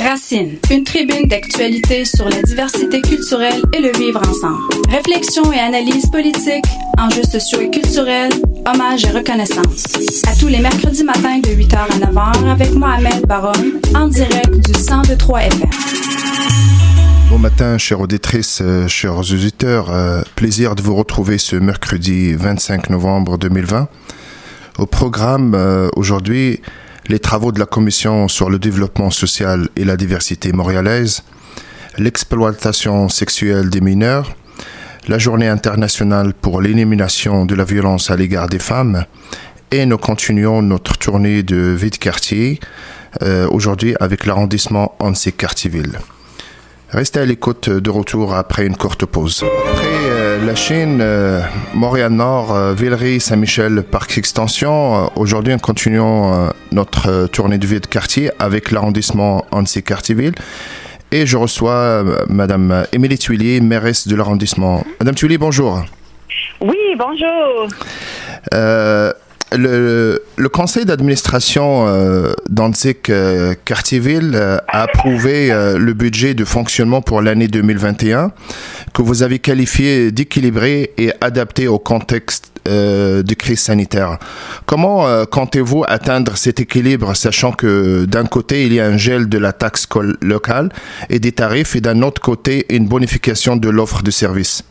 Racine, une tribune d'actualité sur la diversité culturelle et le vivre ensemble. Réflexion et analyse politique, enjeux sociaux et culturels, hommage et reconnaissance. À tous les mercredis matins de 8h à 9h avec Mohamed Baroun, en direct du 102.3 FM. Bon matin, chères auditrices, chers auditeurs. Plaisir de vous retrouver ce mercredi 25 novembre 2020. Au programme, aujourd'hui, les travaux de la Commission sur le développement social et la diversité montréalaise, l'exploitation sexuelle des mineurs, la journée internationale pour l'élimination de la violence à l'égard des femmes, et nous continuons notre tournée de vie de quartier, aujourd'hui avec l'arrondissement Annecy-Cartierville. Restez à l'écoute, de retour après une courte pause. Après la Chine, Montréal-Nord, Villeray, Saint-Michel, Parc Extension, aujourd'hui nous continuons notre tournée de vie de quartier avec l'arrondissement Annecy-Cartierville. Et je reçois Madame Émilie Thuillier, mairesse de l'arrondissement. Madame Thuillier, bonjour. Oui, bonjour. Le conseil d'administration d'Annecy-Cartierville a approuvé le budget de fonctionnement pour l'année 2021 que vous avez qualifié d'équilibré et adapté au contexte de crise sanitaire. Comment comptez-vous atteindre cet équilibre, sachant que d'un côté, il y a un gel de la taxe locale et des tarifs et d'un autre côté, une bonification de l'offre de services?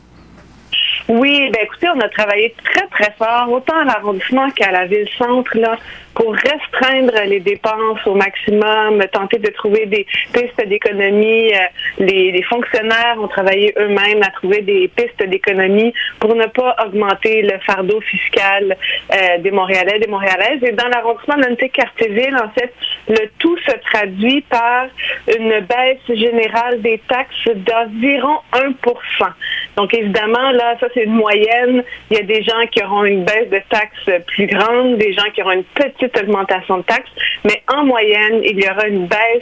Oui, écoutez, on a travaillé très, très fort, autant à l'arrondissement qu'à la ville-centre, là, pour restreindre les dépenses au maximum, tenter de trouver des pistes d'économie. Les fonctionnaires ont travaillé eux-mêmes à trouver des pistes d'économie pour ne pas augmenter le fardeau fiscal des Montréalais, des Montréalaises. Et dans l'arrondissement d'Annecy-Cartierville, en fait, le tout se traduit par une baisse générale des taxes d'environ 1%. Donc, évidemment, là, ça, c'est une moyenne. Il y a des gens qui auront une baisse de taxes plus grande, des gens qui auront une petite augmentation de taxes, mais en moyenne, il y aura une baisse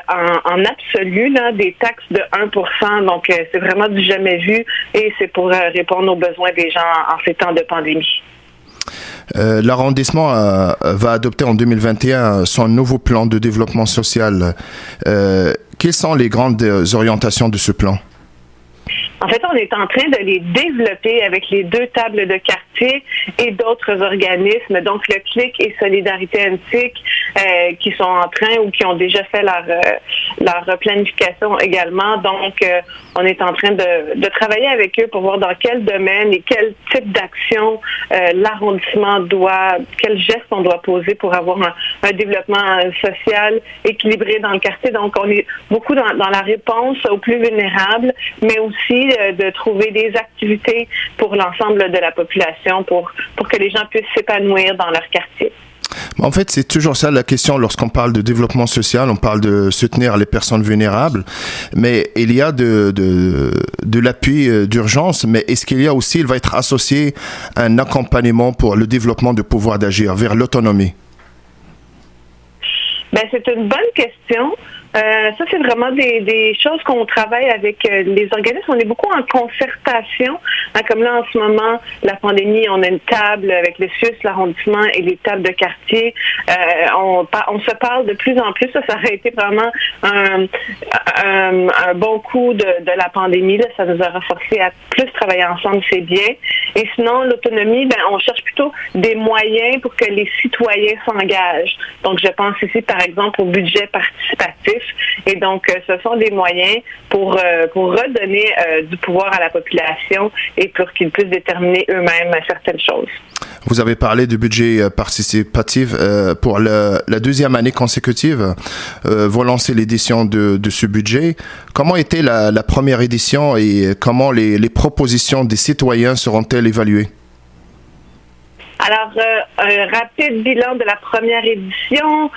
en absolu là, des taxes de 1%. Donc, c'est vraiment du jamais vu et c'est pour répondre aux besoins des gens en ces temps de pandémie. L'arrondissement va adopter en 2021 son nouveau plan de développement social. Quelles sont les grandes orientations de ce plan? En fait, on est en train de les développer avec les deux tables de quartier et d'autres organismes, donc le CLIC et Solidarité Antique, qui sont en train ou qui ont déjà fait leur planification également. Donc, on est en train de travailler avec eux pour voir dans quel domaine et quel type d'action l'arrondissement quel geste on doit poser pour avoir un développement social équilibré dans le quartier. Donc, on est beaucoup dans la réponse aux plus vulnérables, mais aussi de trouver des activités pour l'ensemble de la population pour que les gens puissent s'épanouir dans leur quartier. En fait, c'est toujours ça la question lorsqu'on parle de développement social, on parle de soutenir les personnes vulnérables, mais il y a de l'appui d'urgence, mais est-ce qu'il y a aussi, il va être associé un accompagnement pour le développement de pouvoir d'agir vers l'autonomie? C'est une bonne question. Ça, c'est vraiment des choses qu'on travaille avec les organismes. On est beaucoup en concertation. Comme là, en ce moment, la pandémie, on a une table avec le CIUS, l'arrondissement et les tables de quartier. On se parle de plus en plus. Ça aurait été vraiment un bon coup de la pandémie. Là. Ça nous aura forcé à plus travailler ensemble, c'est bien. Et sinon, l'autonomie, on cherche plutôt des moyens pour que les citoyens s'engagent. Donc, je pense ici, par exemple, au budget participatif. Et donc, ce sont des moyens pour redonner du pouvoir à la population et pour qu'ils puissent déterminer eux-mêmes certaines choses. Vous avez parlé du budget participatif. Pour la deuxième année consécutive, vous lancez l'édition de ce budget. Comment était la première édition et comment les propositions des citoyens seront-elles évaluées? Alors, un rapide bilan de la première édition.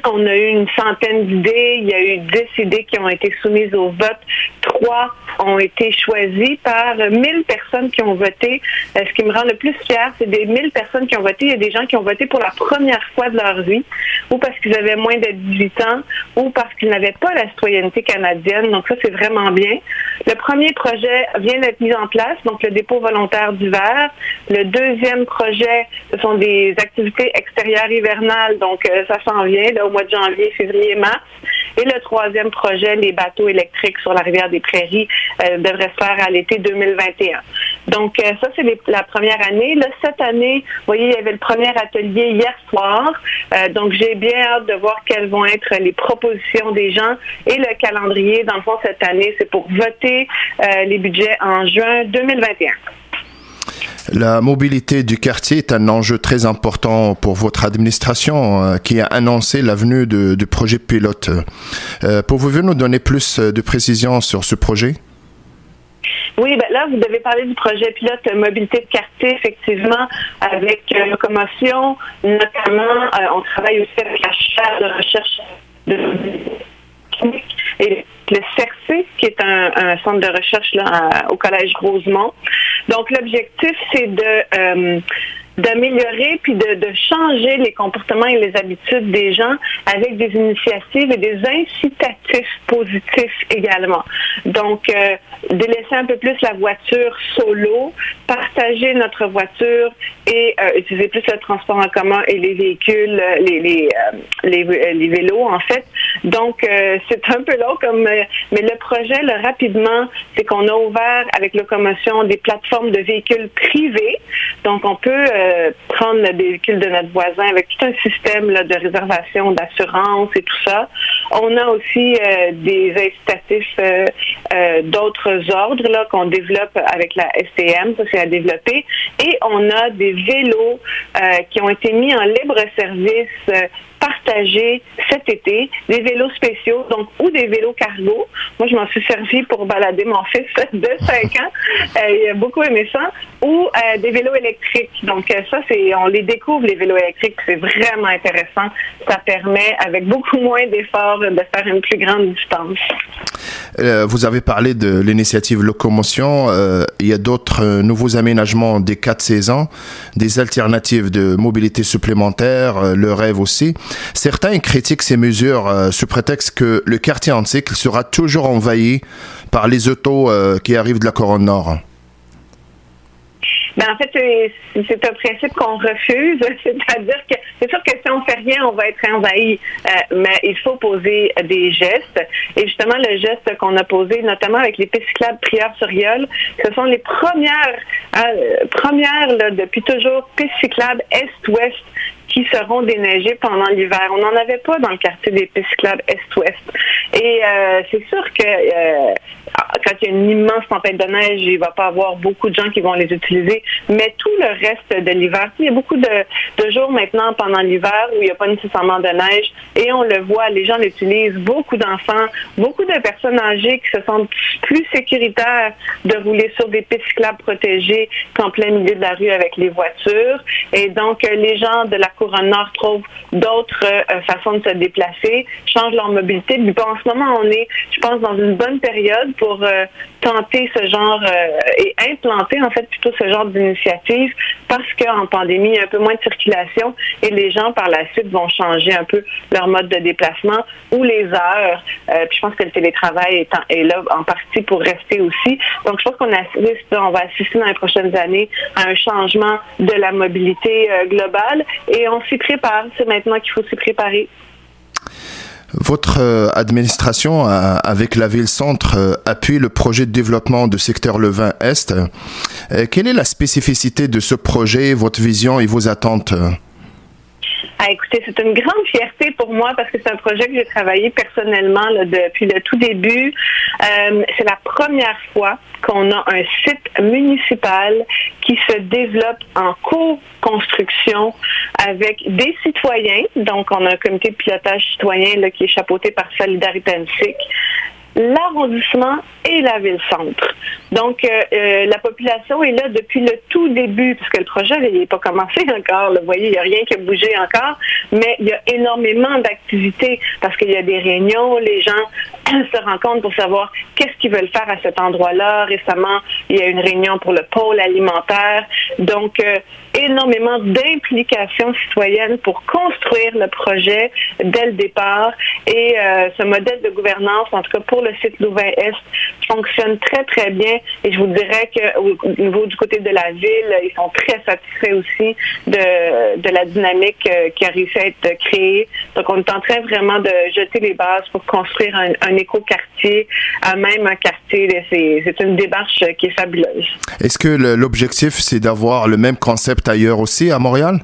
On a eu une centaine d'idées. Il y a eu 10 idées qui ont été soumises au vote. 3 ont été choisies par 1000 personnes qui ont voté. Ce qui me rend le plus fière, c'est des 1000 personnes qui ont voté. Il y a des gens qui ont voté pour la première fois de leur vie, ou parce qu'ils avaient moins de 18 ans, ou parce qu'ils n'avaient pas la citoyenneté canadienne. Donc ça, c'est vraiment bien. Le premier projet vient d'être mis en place, donc le dépôt volontaire d'hiver. Le deuxième deuxième projet, ce sont des activités extérieures hivernales, donc ça s'en vient là, au mois de janvier, février, mars. Et le troisième projet, les bateaux électriques sur la rivière des Prairies, devrait se faire à l'été 2021. Donc ça, c'est la première année. Là, cette année, vous voyez, il y avait le premier atelier hier soir. Donc j'ai bien hâte de voir quelles vont être les propositions des gens et le calendrier. Dans le fond, cette année, c'est pour voter les budgets en juin 2021. La mobilité du quartier est un enjeu très important pour votre administration qui a annoncé la venue du projet pilote. Pouvez-vous nous donner plus de précisions sur ce projet? Oui, ben là, vous devez parler du projet pilote mobilité de quartier, effectivement, avec Locomotion. Notamment, on travaille aussi avec la chaire de recherche de et le CERC, qui est un centre de recherche là, au Collège Rosemont. Donc, l'objectif, c'est d'améliorer puis de changer les comportements et les habitudes des gens avec des initiatives et des incitatifs positifs également. Donc, de laisser un peu plus la voiture solo, partager notre voiture et utiliser plus le transport en commun et les véhicules, les vélos en fait. Donc, c'est un peu long mais le projet, là, rapidement, c'est qu'on a ouvert avec Locomotion des plateformes de véhicules privés. Donc, on peut prendre le véhicule de notre voisin avec tout un système là, de réservation, d'assurance et tout ça. On a aussi des incitatifs d'autres ordres là, qu'on développe avec la STM, ça c'est à développer. Et on a des vélos qui ont été mis en libre service partagés cet été, des vélos spéciaux, donc ou des vélos cargo. Moi, je m'en suis servi pour balader mon fils de 5 ans. Il a beaucoup aimé ça. Ou des vélos électriques. Donc ça, on les découvre, les vélos électriques, c'est vraiment intéressant. Ça permet, avec beaucoup moins d'efforts, de faire une plus grande distance. Vous avez parlé de l'initiative Locomotion. Il y a d'autres nouveaux aménagements des 4 saisons, des alternatives de mobilité supplémentaires, le rêve aussi. Certains critiquent ces mesures sous prétexte que le quartier antique sera toujours envahi par les autos qui arrivent de la Couronne Nord. Ben en fait, c'est un principe qu'on refuse. C'est-à-dire que c'est sûr que si on fait rien, on va être envahi. Mais il faut poser des gestes. Et justement, le geste qu'on a posé, notamment avec les pistes cyclables Prieure-sur-Yole, ce sont les premières là, depuis toujours, pistes cyclables Est-Ouest qui seront déneigées pendant l'hiver. On n'en avait pas dans le quartier des pistes cyclables Est-Ouest. Et c'est sûr que quand il y a une immense tempête de neige, il ne va pas avoir beaucoup de gens qui vont les utiliser. Mais tout le reste de l'hiver, il y a beaucoup de jours maintenant pendant l'hiver où il n'y a pas nécessairement de neige. Et on le voit, les gens l'utilisent. Beaucoup d'enfants, beaucoup de personnes âgées qui se sentent plus sécuritaires de rouler sur des pistes cyclables protégées qu'en plein milieu de la rue avec les voitures. Et donc, les gens de la Couronne Nord trouvent d'autres façons de se déplacer, changent leur mobilité. Puis bon, en ce moment, on est, je pense, dans une bonne période pour tenter ce genre et implanter en fait plutôt ce genre d'initiative parce qu'en pandémie, il y a un peu moins de circulation et les gens par la suite vont changer un peu leur mode de déplacement ou les heures. Puis je pense que le télétravail est là en partie pour rester aussi. Donc je pense qu'on va assister dans les prochaines années à un changement de la mobilité globale et on s'y prépare. C'est maintenant qu'il faut s'y préparer. Votre administration, avec la Ville-Centre, appuie le projet de développement du secteur Levain-Est. Quelle est la spécificité de ce projet, votre vision et vos attentes? Écoutez, c'est une grande fierté pour moi parce que c'est un projet que j'ai travaillé personnellement là, depuis le tout début. C'est la première fois qu'on a un site municipal qui se développe en co-construction avec des citoyens. Donc, on a un comité de pilotage citoyen là, qui est chapeauté par Solidarité Antique, l'arrondissement et la Ville-Centre. Donc, la population est là depuis le tout début, parce que le projet n'est pas commencé encore. Là. Vous voyez, il n'y a rien qui a bougé encore, mais il y a énormément d'activités, parce qu'il y a des réunions, les gens se rencontrent pour savoir qu'est-ce qu'ils veulent faire à cet endroit-là. Récemment, il y a une réunion pour le pôle alimentaire. Donc, énormément d'implications citoyennes pour construire le projet dès le départ. Et ce modèle de gouvernance, en tout cas pour le site Louvain-Est, fonctionne très, très bien. Et je vous dirais qu'au niveau du côté de la ville, ils sont très satisfaits aussi de la dynamique qui a réussi à être créée. Donc, on est en train vraiment de jeter les bases pour construire un éco-quartier à même un quartier. C'est une démarche qui est fabuleuse. Est-ce que l'objectif, c'est d'avoir le même concept ailleurs aussi, à Montréal?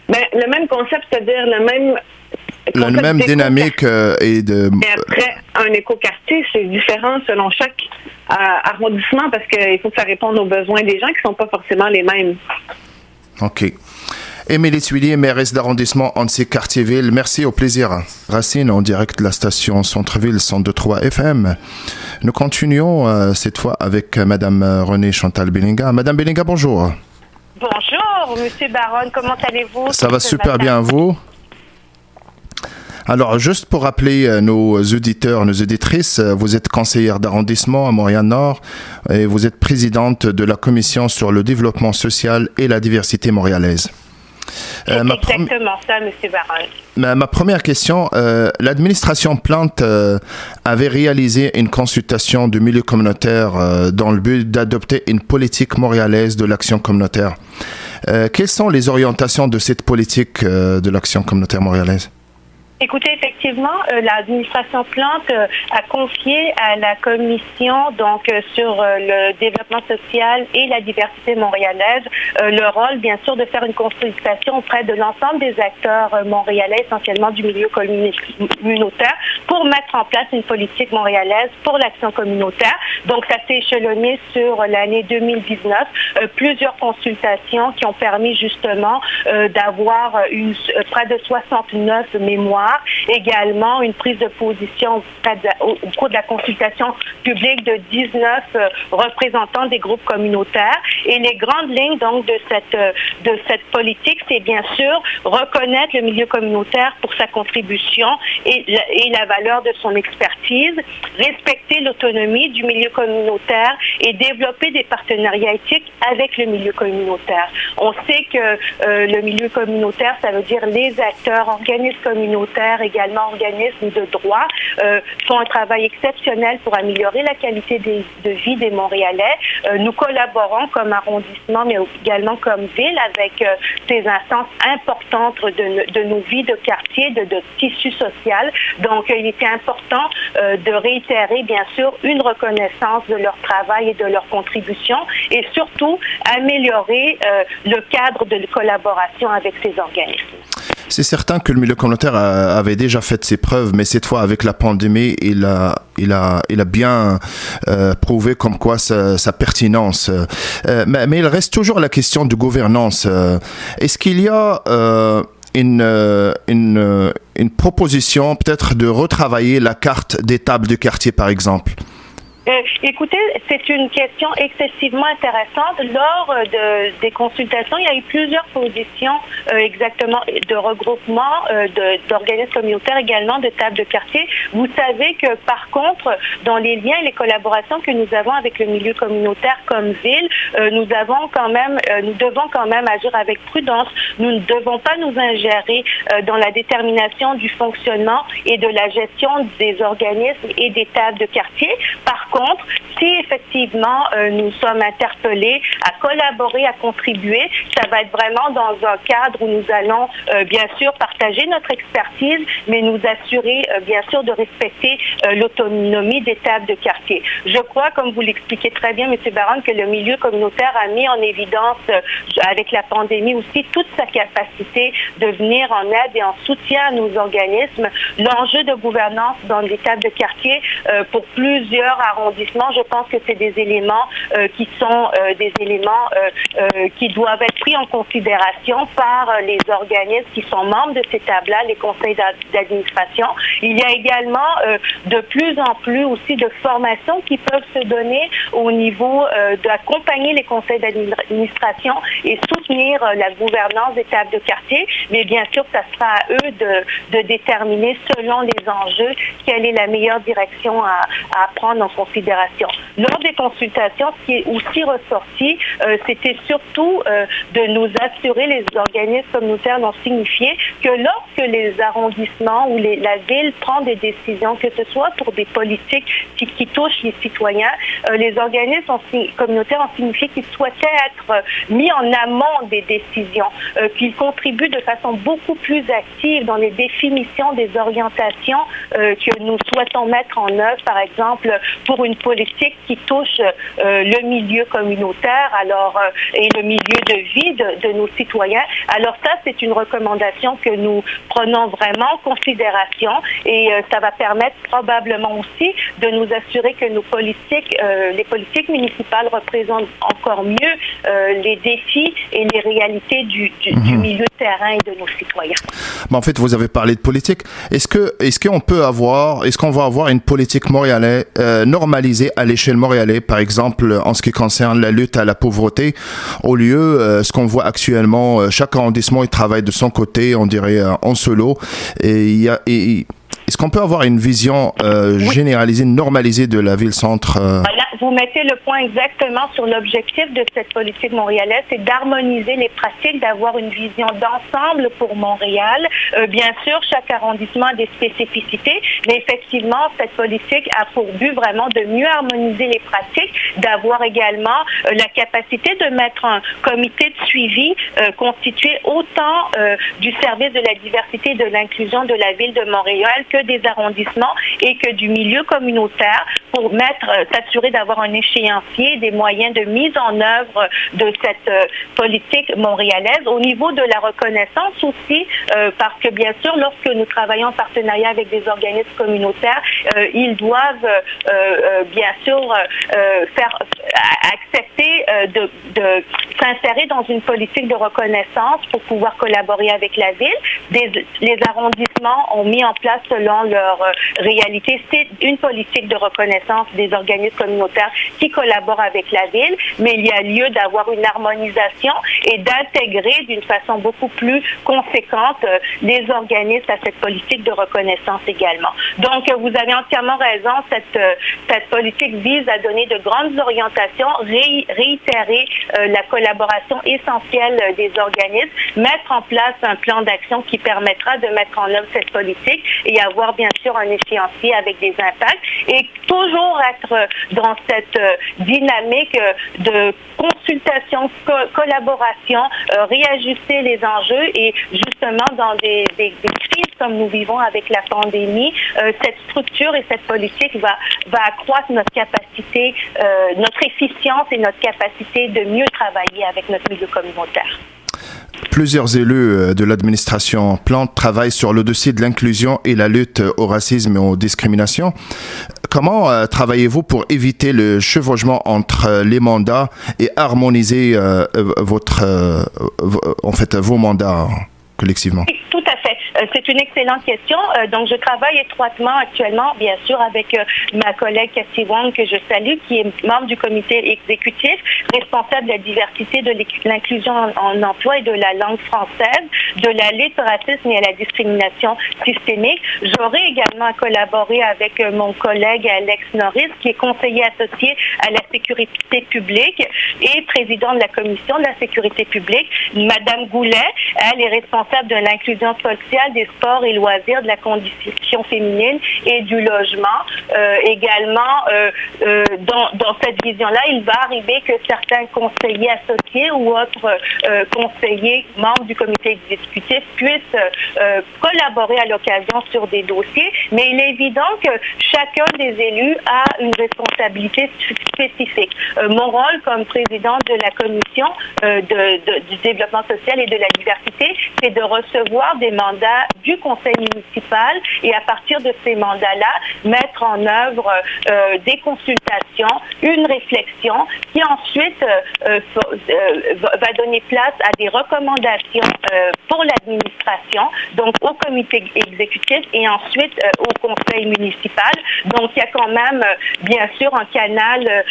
Ben, le même concept, c'est-à-dire la même dynamique et de... Et après, un éco-quartier, c'est différent selon chaque arrondissement parce qu'il faut que ça réponde aux besoins des gens qui ne sont pas forcément les mêmes. OK. Émilie Tuillier, mairesse d'arrondissement Annecy-Cartierville. Merci, au plaisir. Racine, en direct de la station Centre-Ville 102.3 FM. Nous continuons cette fois avec Madame Renée Chantal Bellinga. Madame Bellinga, bonjour. Bonjour, Monsieur Baron, comment allez-vous? Ça va super bien, vous? Alors, juste pour rappeler nos auditeurs, nos auditrices, vous êtes conseillère d'arrondissement à Montréal-Nord et vous êtes présidente de la Commission sur le développement social et la diversité montréalaise. Exactement ça, M. Baron. Ma première question, l'administration Plante avait réalisé une consultation du milieu communautaire dans le but d'adopter une politique montréalaise de l'action communautaire. Quelles sont les orientations de cette politique de l'action communautaire montréalaise? Écoutez, effectivement, l'administration Plante a confié à la commission sur le développement social et la diversité montréalaise le rôle, bien sûr, de faire une consultation auprès de l'ensemble des acteurs montréalais, essentiellement du milieu communautaire, pour mettre en place une politique montréalaise pour l'action communautaire. Donc, ça s'est échelonné sur l'année 2019, plusieurs consultations qui ont permis justement d'avoir près de 69 mémoires. Également, une prise de position au cours de la consultation publique de 19 représentants des groupes communautaires. Et les grandes lignes donc de cette politique, c'est bien sûr reconnaître le milieu communautaire pour sa contribution et la valeur de son expertise, respecter l'autonomie du milieu communautaire et développer des partenariats éthiques avec le milieu communautaire. On sait que le milieu communautaire, ça veut dire les acteurs, organismes communautaires, également organismes de droit, font un travail exceptionnel pour améliorer la qualité de vie des Montréalais. Nous collaborons comme arrondissement, mais également comme ville, avec ces instances importantes de nos vies de quartier, de tissu social. Donc, il était important de réitérer, bien sûr, une reconnaissance de leur travail et de leur contribution et surtout améliorer le cadre de collaboration avec ces organismes. C'est certain que le milieu communautaire avait déjà fait ses preuves, mais cette fois avec la pandémie, il a bien prouvé comme quoi sa pertinence. Mais il reste toujours la question de gouvernance. Est-ce qu'il y a une proposition peut-être de retravailler la carte des tables de quartier, par exemple? Écoutez, c'est une question excessivement intéressante. Lors des consultations, il y a eu plusieurs positions exactement de regroupement d'organismes communautaires, également de tables de quartier. Vous savez que par contre, dans les liens et les collaborations que nous avons avec le milieu communautaire comme ville, nous devons quand même agir avec prudence. Nous ne devons pas nous ingérer dans la détermination du fonctionnement et de la gestion des organismes et des tables de quartier. Par contre, si effectivement nous sommes interpellés à collaborer, à contribuer, ça va être vraiment dans un cadre où nous allons bien sûr partager notre expertise, mais nous assurer bien sûr de respecter l'autonomie des tables de quartier. Je crois, comme vous l'expliquez très bien, M. Baron, que le milieu communautaire a mis en évidence avec la pandémie aussi toute sa capacité de venir en aide et en soutien à nos organismes. L'enjeu de gouvernance dans les tables de quartier pour plusieurs arrondissements arrondissements, je pense que c'est des éléments qui sont des éléments qui doivent être pris en considération par les organismes qui sont membres de ces tables-là, les conseils d'administration. Il y a également de plus en plus aussi de formations qui peuvent se donner au niveau d'accompagner les conseils d'administration et soutenir la gouvernance des tables de quartier. Mais bien sûr, ça sera à eux de déterminer selon les enjeux quelle est la meilleure direction à prendre en considération. Lors des consultations, ce qui est aussi ressorti, c'était surtout de nous assurer, les organismes communautaires l'ont signifié, que lorsque les arrondissements ou la ville prend des décisions, que ce soit pour des politiques qui touchent les citoyens, les organismes communautaires ont signifié qu'ils souhaitaient être mis en amont des décisions, qu'ils contribuent de façon beaucoup plus active dans les définitions des orientations que nous souhaitons mettre en œuvre, par exemple, pour une politique qui touche le milieu communautaire et le milieu de vie de nos citoyens. Alors ça, c'est une recommandation que nous prenons vraiment en considération et ça va permettre probablement aussi de nous assurer que nos politiques, les politiques municipales représentent encore mieux les défis et les réalités du milieu de terrain et de nos citoyens. En fait, vous avez parlé de politique. Est-ce qu'on va avoir une politique montréalaise normalisée à l'échelle montréalaise, par exemple en ce qui concerne la lutte à la pauvreté, au lieu ce qu'on voit actuellement, chaque arrondissement il travaille de son côté, on dirait en solo, est-ce qu'on peut avoir une vision généralisée, normalisée de la ville-centre Là, vous mettez le point exactement sur l'objectif de cette politique montréalaise, c'est d'harmoniser les pratiques, d'avoir une vision d'ensemble pour Montréal. Bien sûr, chaque arrondissement a des spécificités, mais effectivement, cette politique a pour but vraiment de mieux harmoniser les pratiques, d'avoir également la capacité de mettre un comité de suivi constitué autant du service de la diversité et de l'inclusion de la ville de Montréal que des arrondissements et que du milieu communautaire pour s'assurer d'avoir un échéancier, des moyens de mise en œuvre de cette politique montréalaise. Au niveau de la reconnaissance aussi, parce que bien sûr, lorsque nous travaillons en partenariat avec des organismes communautaires, ils doivent bien sûr faire accepter de s'insérer dans une politique de reconnaissance pour pouvoir collaborer avec la ville. Les arrondissements ont mis en place selon leur réalité, c'est une politique de reconnaissance des organismes communautaires qui collaborent avec la ville, mais il y a lieu d'avoir une harmonisation et d'intégrer d'une façon beaucoup plus conséquente les organismes à cette politique de reconnaissance également. Donc, vous avez entièrement raison, cette politique vise à donner de grandes orientations, réitérer la collaboration essentielle des organismes, mettre en place un plan d'action qui permettra de mettre en œuvre cette politique et avoir bien sûr un échéancier avec des impacts et toujours être dans cette dynamique de consultation, collaboration, réajuster les enjeux et justement dans des crises comme nous vivons avec la pandémie, cette structure et cette politique va accroître notre capacité, notre efficience et notre capacité de mieux travailler avec notre milieu communautaire. Plusieurs élus de l'administration Plante travaillent sur le dossier de l'inclusion et la lutte au racisme et aux discriminations. Comment travaillez-vous pour éviter le chevauchement entre les mandats et harmoniser vos mandats collectivement? Oui, tout à fait. C'est une excellente question. Donc, je travaille étroitement actuellement, bien sûr, avec ma collègue Cathy Wong, que je salue, qui est membre du comité exécutif, responsable de la diversité, de l'inclusion en emploi et de la langue française, de la lutte au racisme et à la discrimination systémique. J'aurai également à collaborer avec mon collègue Alex Norris, qui est conseiller associé à la sécurité publique et président de la commission de la sécurité publique. Madame Goulet, elle est responsable de l'inclusion sociale, des sports et loisirs, de la condition féminine et du logement. Également, dans cette vision-là, il va arriver que certains conseillers associés ou autres conseillers membres du comité exécutif puissent collaborer à l'occasion sur des dossiers, mais il est évident que chacun des élus a une responsabilité spécifique. Mon rôle comme présidente de la commission du développement social et de la diversité, c'est de recevoir des mandats mandat du conseil municipal et à partir de ces mandats-là, mettre en œuvre des consultations, une réflexion qui ensuite va donner place à des recommandations pour l'administration, donc au comité exécutif et ensuite au conseil municipal. Donc, il y a quand même, bien sûr, un canal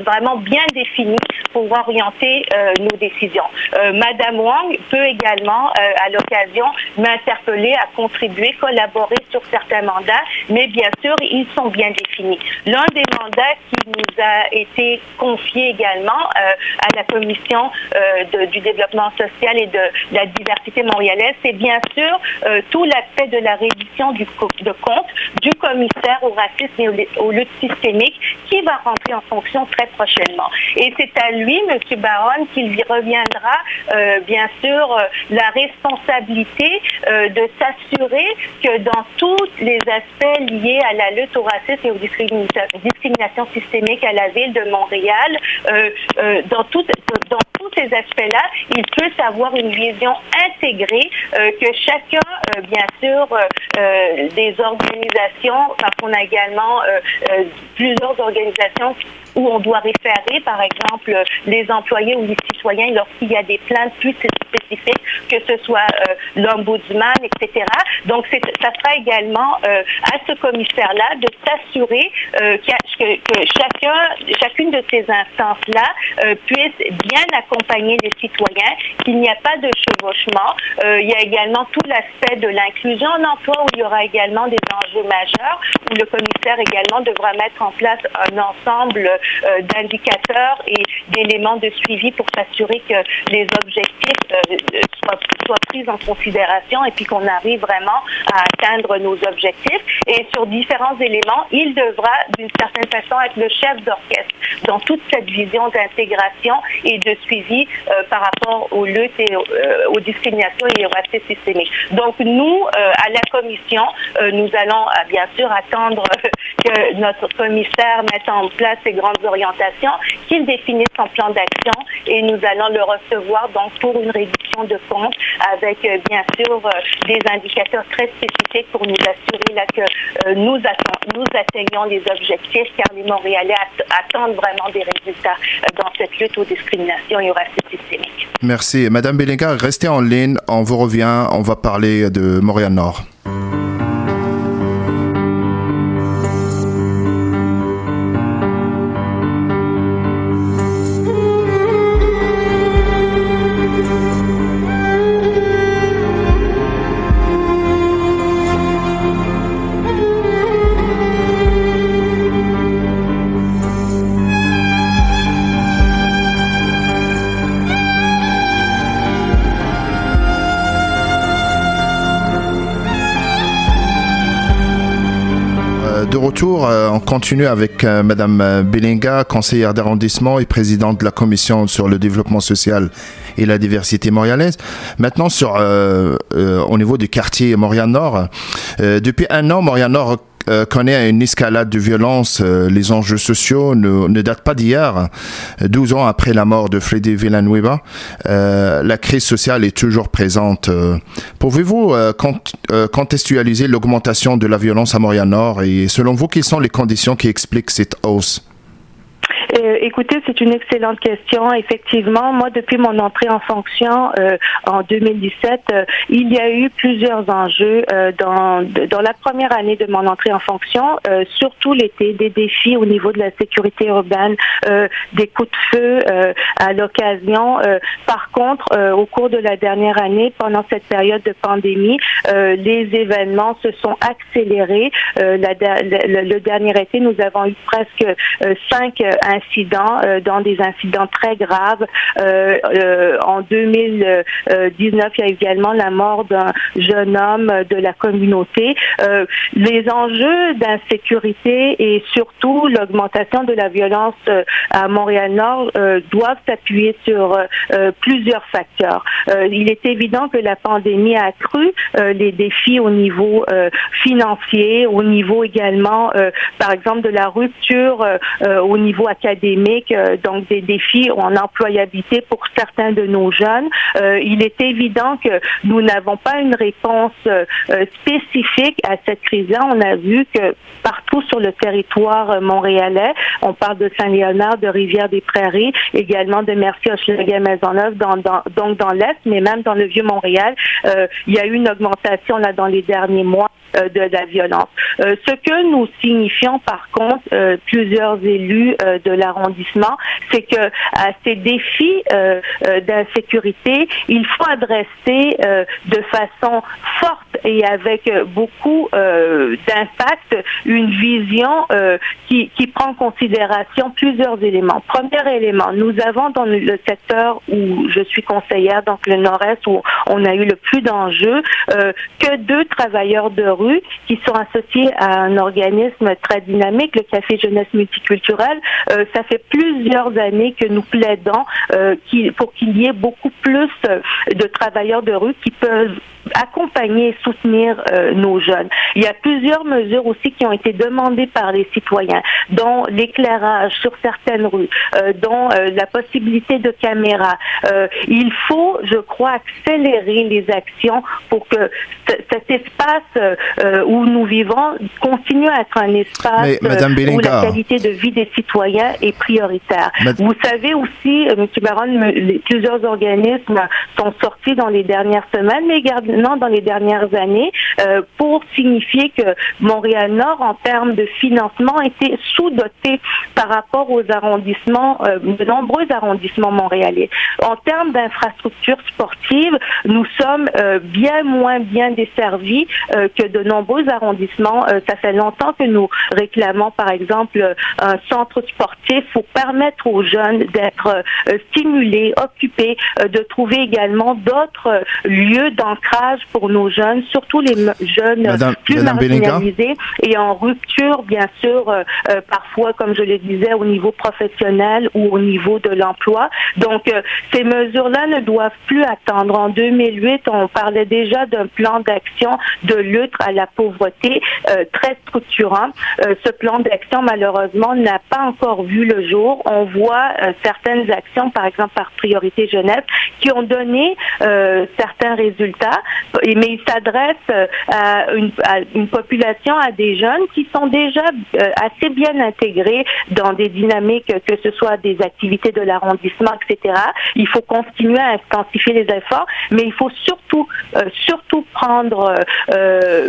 vraiment bien défini pour orienter nos décisions. Madame Wong peut également, à l'occasion, m'interpeller à contribuer, collaborer sur certains mandats, mais bien sûr, ils sont bien définis. L'un des mandats qui nous a été confié également à la Commission du développement social et de la diversité montréalaise, c'est bien sûr tout l'aspect de la révision de compte du commissaire au racisme et aux luttes systémiques qui va rentrer en fonction très prochainement. Et c'est à lui, M. Baron, qu'il reviendra, bien sûr, la responsabilité de s'assurer que dans tous les aspects liés à la lutte au racisme et aux discriminations systémiques à la Ville de Montréal, dans tous ces aspects-là, il peut avoir une vision intégrée que chacun, bien sûr, des organisations, parce qu'on a également plusieurs organisations où on doit référer, par exemple, les employés ou les citoyens lorsqu'il y a des plaintes plus spécifiques, que ce soit l'ombudsman, etc. Donc, ça sera également à ce commissaire-là de s'assurer que chacune de ces instances-là puisse bien accompagner les citoyens, qu'il n'y a pas de chevauchement. Il y a également tout l'aspect de l'inclusion en emploi où il y aura également des enjeux majeurs, où le commissaire également devra mettre en place un ensemble d'indicateurs et d'éléments de suivi pour s'assurer que les objectifs soient pris en considération et puis qu'on arrive vraiment à atteindre nos objectifs. Et sur différents éléments, il devra d'une certaine façon être le chef d'orchestre dans toute cette vision d'intégration et de suivi par rapport aux luttes et aux discriminations et au racisme systémique. Donc nous, à la commission, nous allons bien sûr attendre que notre commissaire mette en place ses grandes orientations, qu'il définisse son plan d'action et nous allons le recevoir donc pour une réduction de compte avec bien sûr des indicateurs très spécifiques pour nous assurer là, que nous atteignons les objectifs car les Montréalais attendent vraiment des résultats dans cette lutte aux discriminations et au racisme systémique. Merci. Madame Belinga, restez en ligne. On vous revient. On va parler de Montréal-Nord. De retour, on continue avec Madame Belinga, conseillère d'arrondissement et présidente de la Commission sur le développement social et la diversité montréalaise. Maintenant, au niveau du quartier Montréal-Nord, depuis un an, Montréal-Nord connaît une escalade de violence. Les enjeux sociaux ne datent pas d'hier. 12 ans après la mort de Freddy Villanueva, la crise sociale est toujours présente. Pouvez-vous contextualiser l'augmentation de la violence à Montréal-Nord et selon vous, quelles sont les conditions qui expliquent cette hausse? Écoutez, c'est une excellente question. Effectivement, moi, depuis mon entrée en fonction en 2017, il y a eu plusieurs enjeux dans la première année de mon entrée en fonction, surtout l'été, des défis au niveau de la sécurité urbaine, des coups de feu à l'occasion. Par contre, au cours de la dernière année, pendant cette période de pandémie, les événements se sont accélérés. Le dernier été, nous avons eu presque 5 incidents, dont des incidents très graves. En 2019, il y a également la mort d'un jeune homme de la communauté. Les enjeux d'insécurité et surtout l'augmentation de la violence à Montréal-Nord doivent s'appuyer sur plusieurs facteurs. Il est évident que la pandémie a accru les défis au niveau financier, au niveau également, par exemple, de la rupture au niveau académique académiques, donc des défis en employabilité pour certains de nos jeunes. Il est évident que nous n'avons pas une réponse spécifique à cette crise-là. On a vu que partout sur le territoire montréalais, on parle de Saint-Léonard, de Rivière-des-Prairies, également de Mercier-Hochelaga-Maisonneuve, donc dans l'Est, mais même dans le Vieux-Montréal, il y a eu une augmentation là dans les derniers mois de la violence. Ce que nous signifions par contre, plusieurs élus de l'arrondissement, c'est que à ces défis d'insécurité, il faut adresser de façon forte et avec beaucoup d'impact une vision qui prend en considération plusieurs éléments. Premier élément, nous avons dans le secteur où je suis conseillère, donc le Nord-Est, où on a eu le plus d'enjeux, que 2 travailleurs de rue qui sont associés à un organisme très dynamique, le Café Jeunesse Multiculturelle. Ça fait plusieurs années que nous plaidons pour qu'il y ait beaucoup plus de travailleurs de rue qui peuvent accompagner et soutenir nos jeunes. Il y a plusieurs mesures aussi qui ont été demandées par les citoyens, dont l'éclairage sur certaines rues, dont la possibilité de caméras. Il faut, je crois, accélérer les actions pour que cet espace où nous vivons continue à être un espace où la qualité de vie des citoyens est prioritaire. Vous savez aussi, M. Baron, plusieurs organismes sont sortis dans les dernières semaines, mais également dans les dernières années, pour signifier que Montréal-Nord, en termes de financement, était sous-doté par rapport aux arrondissements, de nombreux arrondissements montréalais. En termes d'infrastructures sportives, nous sommes bien moins bien desservis que de nombreux arrondissements. Ça fait longtemps que nous réclamons, par exemple, un centre sportif pour permettre aux jeunes d'être stimulés, occupés, de trouver également d'autres lieux d'ancrage pour nos jeunes, surtout les jeunes plus marginalisés et en rupture, bien sûr, parfois, comme je le disais, au niveau professionnel ou au niveau de l'emploi. Donc, ces mesures-là ne doivent plus attendre. En 2008, on parlait déjà d'un plan d'action de lutte à la pauvreté très structurant. Ce plan d'action, malheureusement, n'a pas encore vu le jour. On voit certaines actions, par exemple par Priorité Jeunesse, qui ont donné certains résultats, mais ils s'adressent à une population, à des jeunes qui sont déjà assez bien intégrés dans des dynamiques, que ce soit des activités de l'arrondissement, etc. Il faut continuer à intensifier les efforts, mais il faut surtout prendre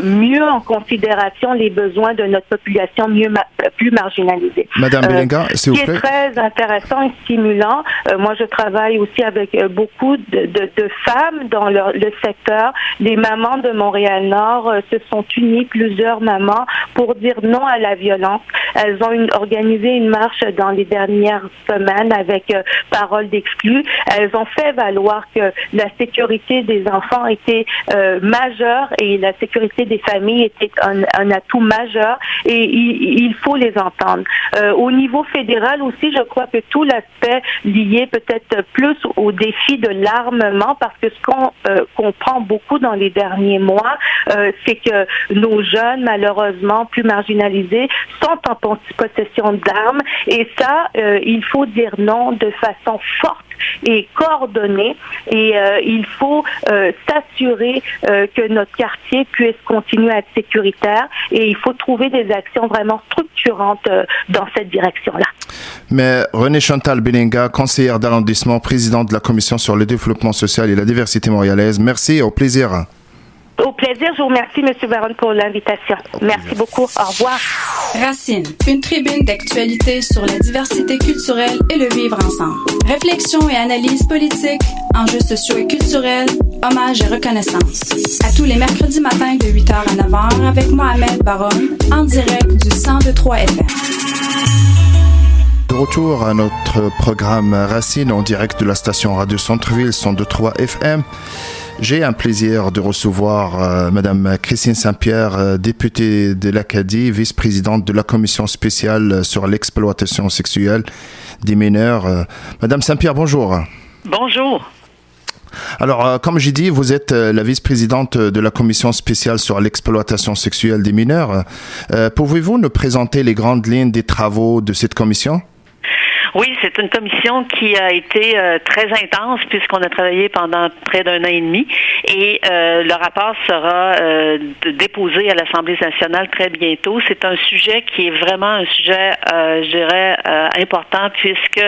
mieux en considération les besoins de notre population plus marginalisée. Madame Belinga, s'il vous plaît. Ce qui est très intéressant et stimulant, moi je travaille aussi avec beaucoup de femmes dans le secteur. Les mamans de Montréal-Nord se sont unies, plusieurs mamans, pour dire non à la violence. Elles ont organisé une marche dans les dernières semaines avec parole d'exclus. Elles ont fait valoir que la sécurité des enfants était majeure et la sécurité des familles était un atout majeur et il faut les entendre. Au niveau fédéral aussi, je crois que tout l'aspect lié peut-être plus au défi de l'armement, parce que ce qu'on comprend beaucoup dans les derniers mois, c'est que nos jeunes, malheureusement, plus marginalisés, sont en possession d'armes et ça, il faut dire non de façon forte et coordonnée et il faut s'assurer que notre quartier puisse continuer à être sécuritaire et il faut trouver des actions vraiment structurantes dans cette direction-là. Mais Renée Chantal Belinga, conseillère d'arrondissement, présidente de la Commission sur le développement social et la diversité montréalaise, merci, au plaisir. Au plaisir, je vous remercie, M. Baron, pour l'invitation. Merci beaucoup. Au revoir. Racine, une tribune d'actualité sur la diversité culturelle et le vivre ensemble. Réflexion et analyse politique, enjeux sociaux et culturels, hommages et reconnaissance. À tous les mercredis matins de 8h à 9h avec Mohamed Baron, en direct du 102.3 FM. De retour à notre programme Racine en direct de la station Radio Centre-Ville 102.3 FM. J'ai un plaisir de recevoir Madame Christine Saint-Pierre, députée de l'Acadie, vice-présidente de la commission spéciale sur l'exploitation sexuelle des mineurs. Madame Saint-Pierre, bonjour. Bonjour. Alors, comme j'ai dit, vous êtes la vice-présidente de la commission spéciale sur l'exploitation sexuelle des mineurs. Pouvez-vous nous présenter les grandes lignes des travaux de cette commission? Oui, c'est une commission qui a été très intense puisqu'on a travaillé pendant près d'1 an et demi et le rapport sera déposé à l'Assemblée nationale très bientôt. C'est un sujet qui est vraiment un sujet, je dirais, important puisque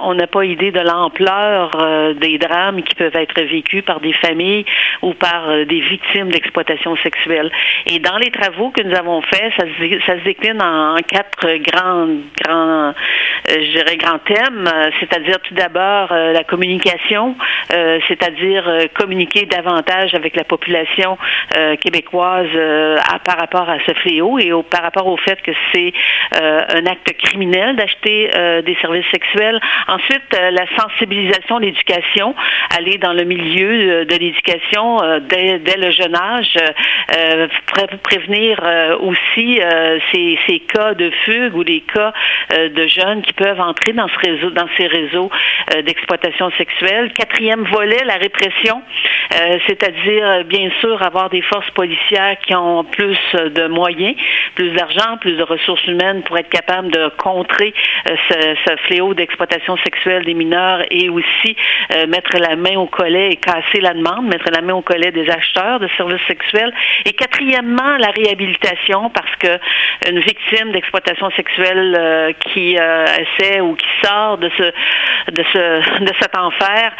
on n'a pas idée de l'ampleur des drames qui peuvent être vécus par des familles ou par des victimes d'exploitation sexuelle. Et dans les travaux que nous avons faits, ça se décline en 4 grands thèmes, c'est-à-dire tout d'abord la communication, c'est-à-dire communiquer davantage avec la population québécoise par rapport à ce fléau et par rapport au fait que c'est un acte criminel d'acheter des services sexuels. Ensuite, la sensibilisation, l'éducation, aller dans le milieu de l'éducation dès le jeune âge, prévenir aussi ces cas de fugue ou les cas de jeunes qui peuvent entrer dans ces réseaux d'exploitation sexuelle. 4e volet, la répression, c'est-à-dire bien sûr avoir des forces policières qui ont plus de moyens, plus d'argent, plus de ressources humaines pour être capables de contrer ce fléau d'exploitation sexuelle des mineurs et aussi mettre la main au collet et casser la demande, mettre la main au collet des acheteurs de services sexuels. Et 4e, la réhabilitation, parce que une victime d'exploitation sexuelle qui essaie ou qui sort de cet enfer,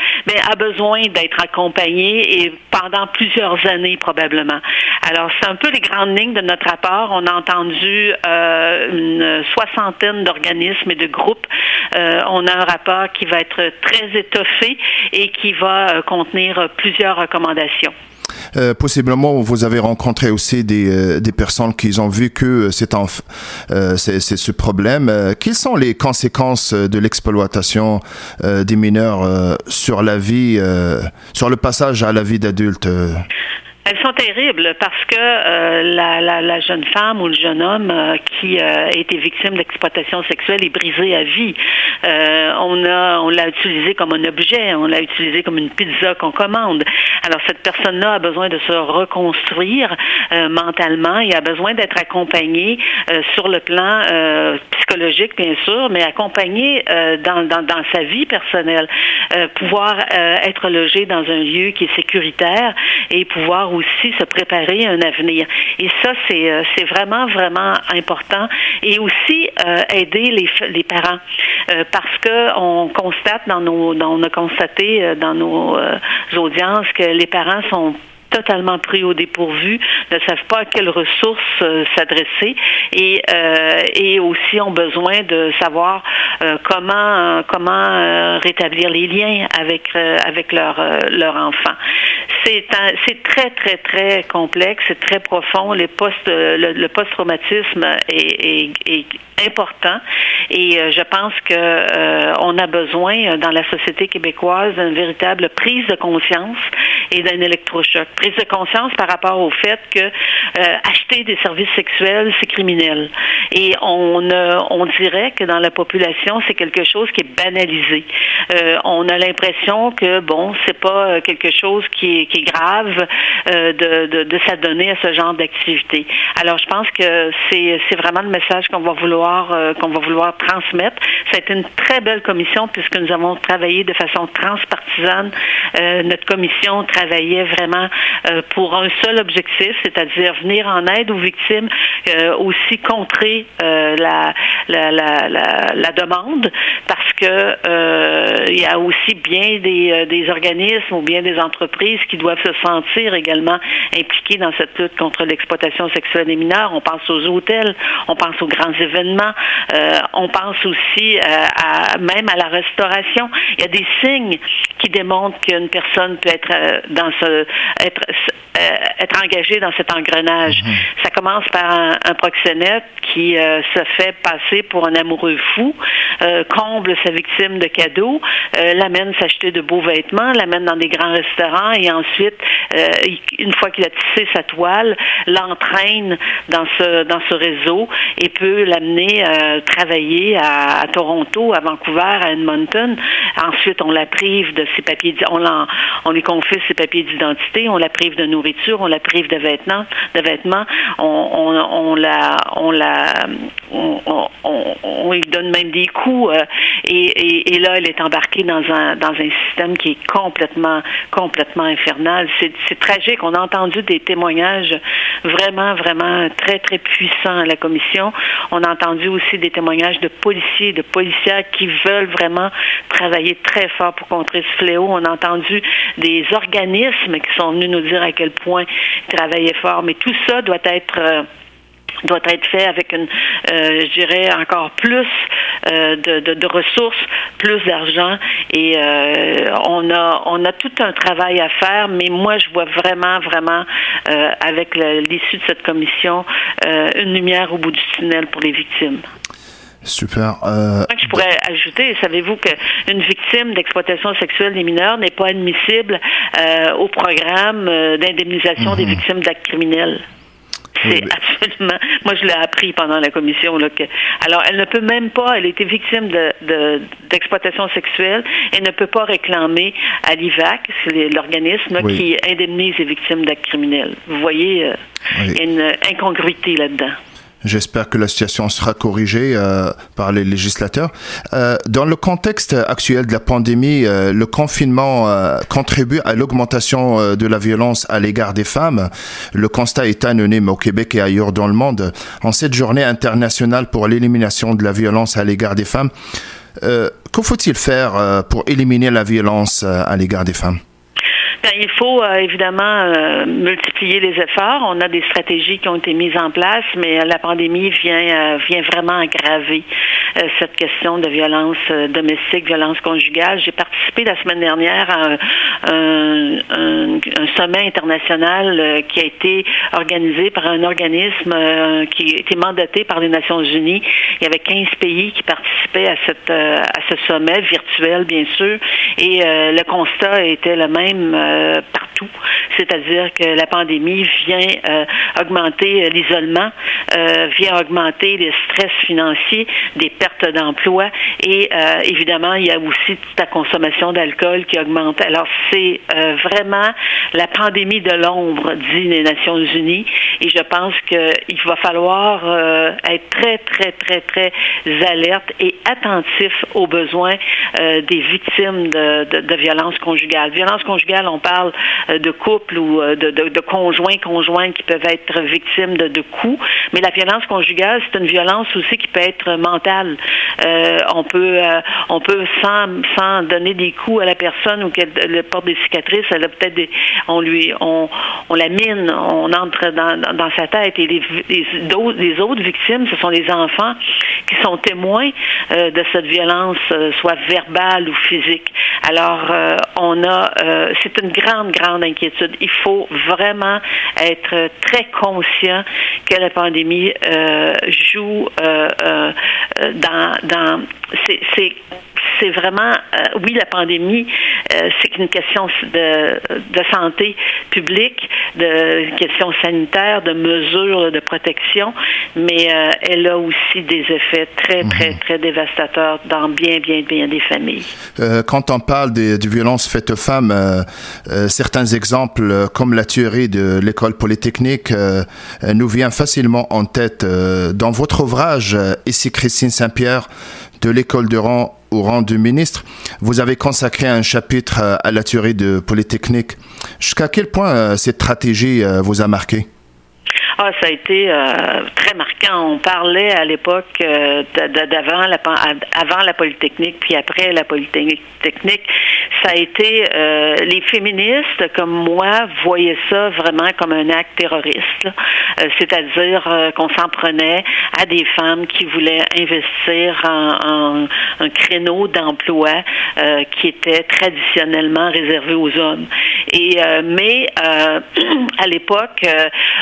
a besoin d'être accompagnée et pendant plusieurs années probablement. Alors, c'est un peu les grandes lignes de notre rapport. On a entendu une 60aine d'organismes et de groupes. On a un rapport qui va être très étoffé et qui va contenir plusieurs recommandations. Possiblement, vous avez rencontré aussi des personnes qui ont vécu ce problème. Quelles sont les conséquences de l'exploitation des mineurs sur la vie, sur le passage à la vie d'adulte? Elles sont terribles parce que la jeune femme ou le jeune homme qui a été victime d'exploitation sexuelle est brisé à vie. On l'a utilisé comme un objet, on l'a utilisé comme une pizza qu'on commande. Alors cette personne-là a besoin de se reconstruire mentalement et a besoin d'être accompagnée sur le plan psychologique bien sûr, mais accompagnée dans sa vie personnelle, pouvoir être logé dans un lieu qui est sécuritaire et pouvoir aussi se préparer à un avenir. Et ça, c'est vraiment, vraiment important. Et aussi aider les parents. Parce que on constate on a constaté dans nos audiences que les parents sont totalement pris au dépourvu, ne savent pas à quelles ressources s'adresser et aussi ont besoin de savoir comment rétablir les liens avec leur enfant. C'est très, très, très complexe, c'est très profond. Le post-traumatisme est important et je pense que on a besoin dans la société québécoise d'une véritable prise de conscience et d'un électrochoc. Prise de conscience par rapport au fait que acheter des services sexuels, c'est criminel. Et on dirait que dans la population, c'est quelque chose qui est banalisé. On a l'impression que, c'est pas quelque chose qui est grave de s'adonner à ce genre d'activité. Alors, je pense que c'est vraiment le message qu'on va vouloir transmettre. Ça a été une très belle commission puisque nous avons travaillé de façon transpartisane. Notre commission travaillait vraiment pour un seul objectif, c'est-à-dire venir en aide aux victimes, aussi contrer la demande, parce que il y a aussi bien des organismes ou bien des entreprises qui doivent se sentir également impliqués dans cette lutte contre l'exploitation sexuelle des mineurs. On pense aux hôtels, on pense aux grands événements, on pense aussi même à la restauration. Il y a des signes qui démontrent qu'une personne peut être être engagée dans cet engrenage. Ça commence par un proxénète qui se fait passer pour un amoureux fou, comble sa victime de cadeaux, l'amène s'acheter de beaux vêtements, l'amène dans des grands restaurants et ensuite, une fois qu'il a tissé sa toile, l'entraîne dans ce réseau et peut l'amener travailler à Toronto, à Vancouver, à Edmonton. Ensuite, on la prive de ses papiers, on lui confie ses papiers d'identité, on la prive de nourriture, on la prive de vêtements, on la on lui donne même des coups. Et là, elle est embarquée dans un système qui est complètement infernal. C'est tragique. On a entendu des témoignages vraiment, vraiment très, très puissants à la commission. On a entendu aussi des témoignages de policiers, de policières qui veulent vraiment travailler très fort pour contrer ce fléau. On a entendu des organismes qui sont venus nous dire à quel point ils travaillaient fort. Mais tout ça doit être fait avec je dirais, encore plus de ressources, plus d'argent. Et on a tout un travail à faire, mais moi, je vois vraiment, avec l'issue de cette commission, une lumière au bout du tunnel pour les victimes. Super. Je pourrais ajouter, savez-vous qu'une victime d'exploitation sexuelle des mineurs n'est pas admissible au programme d'indemnisation des victimes d'actes criminels? C'est absolument... Moi, je l'ai appris pendant la commission. Alors, elle ne peut même pas... Elle a été victime d'exploitation sexuelle et ne peut pas réclamer à l'IVAC, c'est l'organisme qui indemnise les victimes d'actes criminels. Vous voyez, il y a une incongruité là-dedans. J'espère que la situation sera corrigée par les législateurs. Dans le contexte actuel de la pandémie, le confinement contribue à l'augmentation de la violence à l'égard des femmes. Le constat est anonyme au Québec et ailleurs dans le monde. En cette journée internationale pour l'élimination de la violence à l'égard des femmes, que faut-il faire pour éliminer la violence à l'égard des femmes? Il faut évidemment multiplier les efforts. On a des stratégies qui ont été mises en place, mais la pandémie vient vraiment aggraver cette question de violence domestique, violence conjugale. J'ai participé la semaine dernière à un sommet international qui a été organisé par un organisme qui a été mandaté par les Nations Unies. Il y avait 15 pays qui participaient à ce sommet virtuel, bien sûr, et le constat était le même partout, c'est-à-dire que la pandémie vient augmenter l'isolement, vient augmenter les stress financiers, des pertes d'emploi et évidemment, il y a aussi toute la consommation d'alcool qui augmente. Alors, c'est vraiment la pandémie de l'ombre, dit les Nations Unies, et je pense qu'il va falloir être très, très, très, très alerte et attentif aux besoins des victimes de violences conjugales. Violence conjugale, on parle de couples ou de conjoints qui peuvent être victimes de coups, mais la violence conjugale, c'est une violence aussi qui peut être mentale. On peut sans donner des coups à la personne ou qu'elle porte des cicatrices, elle a peut-être on la mine, on entre dans sa tête. Et les autres victimes, ce sont les enfants qui sont témoins de cette violence, soit verbale ou physique. Alors, c'est une grande inquiétude. Il faut vraiment être très conscient que la pandémie joue dans c'est vraiment, oui, la pandémie, c'est une question de santé publique, de question sanitaire, de mesures de protection, mais elle a aussi des effets très, très, très dévastateurs dans bien des familles. Quand on parle des violences faites aux femmes, certains exemples, comme la tuerie de l'école polytechnique, nous vient facilement en tête. Dans votre ouvrage, ici Christine Saint-Pierre, de l'école de rang au rang du ministre, vous avez consacré un chapitre à la tuerie de Polytechnique. Jusqu'à quel point cette stratégie vous a marqué? Ça a été très marquant. On parlait à l'époque avant la Polytechnique, puis après la Polytechnique. Ça a été les féministes, comme moi, voyaient ça vraiment comme un acte terroriste. C'est-à-dire qu'on s'en prenait à des femmes qui voulaient investir en un créneau d'emploi qui était traditionnellement réservé aux hommes. Mais à l'époque,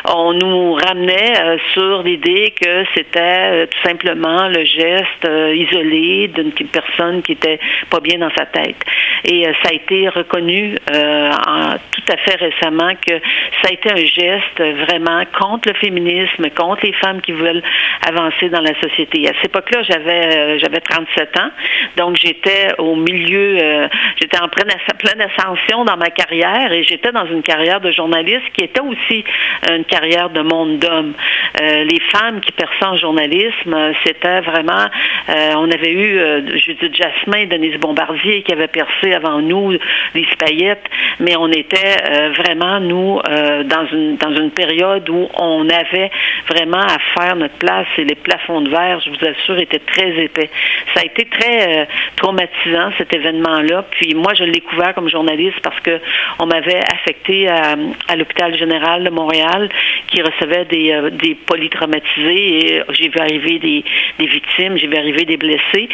on nous ramenait sur l'idée que c'était tout simplement le geste isolé d'une personne qui était pas bien dans sa tête. Et ça a été reconnu tout à fait récemment que ça a été un geste vraiment contre le féminisme, contre les femmes qui veulent avancer dans la société. À cette époque-là, j'avais 37 ans, donc j'étais au milieu, j'étais en pleine ascension dans ma carrière et j'étais dans une carrière de journaliste qui était aussi une carrière de monde d'hommes. Les femmes qui perçaient en journalisme, c'était vraiment... on avait eu Judith Jasmin, Denise Bombardier qui avait percé avant nous, Lise Payette, mais on était vraiment, nous, dans une période où on avait vraiment à faire notre place et les plafonds de verre, je vous assure, étaient très épais. Ça a été très traumatisant, cet événement-là. Puis moi, je l'ai couvert comme journaliste parce que on m'avait affecté à l'hôpital général de Montréal qui recevait des polytraumatisés et j'ai vu arriver des victimes, j'ai vu arriver des blessés.